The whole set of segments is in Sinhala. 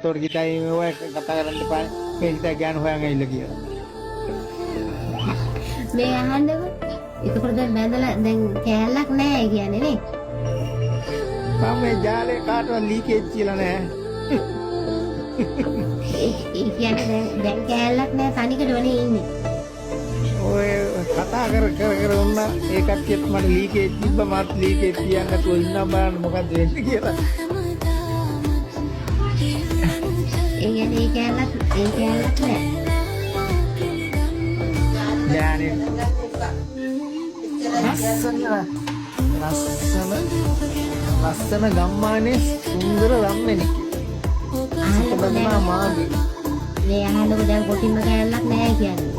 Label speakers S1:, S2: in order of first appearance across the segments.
S1: තොට හිතයි ඔය කතා කරන්න එපා. මේ හිතයි ගෑන හොයන් ඇවිල්ලා කියලා.
S2: මේ අහන්නකො. එතකොට දැන් බැඳලා දැන් කෑල්ලක් නැහැ කියන්නේ නේ.
S1: මම මේ ජාලේ කාටවත් ලීකේජ් කියලා නැහැ.
S2: ඒ කියන්නේ දැන් කෑල්ලක් නැහැ තනිකරනේ ඉන්නේ.
S1: ඔය කතා කර උන්න ඒ කට්ටියත් මට ලීකේජ් තිබ්බ මාත් ලීකේජ් තියන්න නැතුව ඉන්න බලන්න මොකද වෙන්නේ කියලා.
S2: ඒ කියන්නේ ඒ කෑල්ලක් නැහැ.
S1: ජානේ ලස්සන ගම්මානේ සුන්දර රම්මෙනික්. අහන්න මාගේ.
S2: මේ අහන්නකො දැන් කොටින්ම කෑල්ලක් නැහැ කියන්නේ.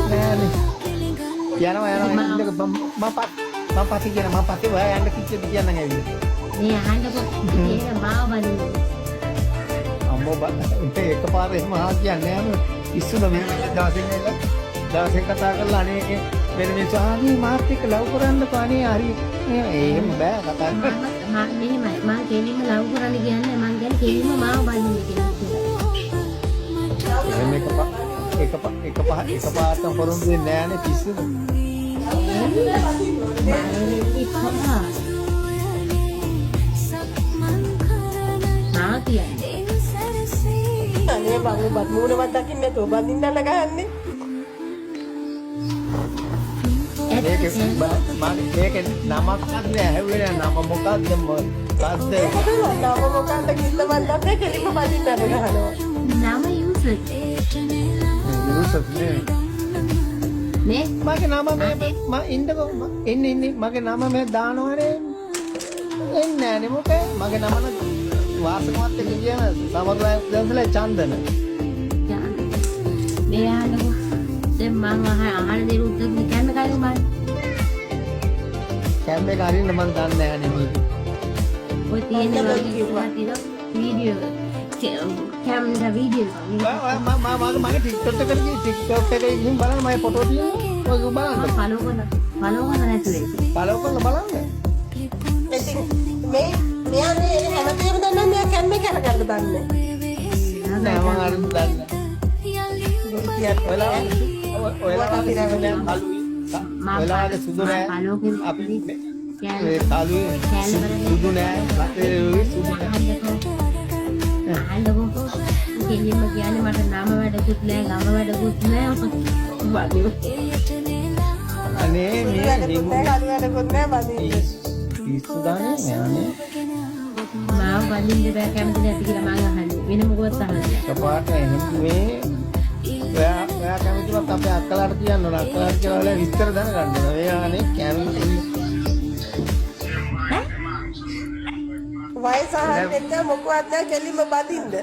S1: නෑනේ. යනවා මම පස්සේ කියන මම පස්සේ ඔයා යන්න කිච්චෙද කියන්න ඇවිල්ලා.
S2: මේ අහන්නකො ඒක මාව බලින්න.
S1: අම්මෝ එකපාරේ මහා කියන්නේ නෑම ඉස්සුන මේ දවසෙන් කතා කරලා අනේ වෙන මිනිස්සු ආදී මාත් එක්ක ලව් කරන්න පානේ හරි එහෙම බෑ කතා කරන්න.
S2: මෙහෙමයි මම කෙලින්ම ලව් කරන්න කියන්නේ මම කියන්නේ කෙලින්ම මාව බලින්න කියලා.
S1: එහෙම එකපාරටම පොරොන්දු වෙන්නේ නෑනේ පිස්සුද?
S3: අනේ බං ඔබත් මූණවත් දකින්න නැතුව බඳින්නන්න ගහන්නේ.
S1: මේක නමක් නෑ ඇහුවේ නම මොකක්ද මොකක්ද
S3: නම මොකක්ද කිව්ල මන් දන්නේ කෙලිම බඳින්නන්න ගහනවා.
S2: නම යූසුෆ්.
S1: යූසුෆ්
S2: නේ
S1: මගේ නම මම ඉන්නකෝ එන්නේ මගේ නම මේ දානවනේ එන්නේ නෑනේ මොකේ මගේ නම වාසකමත් එක්ක කියන සමරය දැන්සලා චන්දන
S2: මේ අහන්නකො දැන් මම අහන දේ උත්තර දෙන්න කලින් මම
S1: කැම්බේ කරින්න මම දන්නේ නෑනේ මේක
S2: ඔය තියෙන වීඩියෝ කැමරා වීඩියෝ
S1: මගේ ටික්ටොක් එකේ ගිහින් බලන්න මගේ ෆොටෝ තියෙනවා ඔය බලන්න
S2: ෆලෝ කරන්න නැතුවේ
S1: ෆලෝ කරලා බලන්න
S3: ඉතින් මෙයා මේ හැමතේම දන්නා මෙයා කැම්මේ කරගන්න දන්නේ.
S1: නෑ මම අර දන්නේ ඔයලාගේ සුදු නෑ අපි ඒ කාලුවේ සුදු නෑ සුදු නෑ
S2: අහන්නකො කෙලින්ම කියන්නේ මට නම වැඩකුත් නෑ ගම වැඩකුත් නෑ
S1: අනේ මේ
S3: වැඩකුත් නෑ බඳින්න.
S1: පිස්සු දාන්නේ නෑනේ
S2: මාව බඳින්න බෑ කැමති නැති කියලා මම අහන්නේ වෙන මොකවත් අහන්නේ
S1: කපාට එහෙම මේ ඔයා කැමතිවත් අපේ අක්කලාට කියන්න ඕන අක්කලාට කියලා විස්තර දැනගන්න ඕන එයානේ කැමති
S3: වයස අහන්න එක්ක මොකවත් නෑ කෙලිම බඳින්න.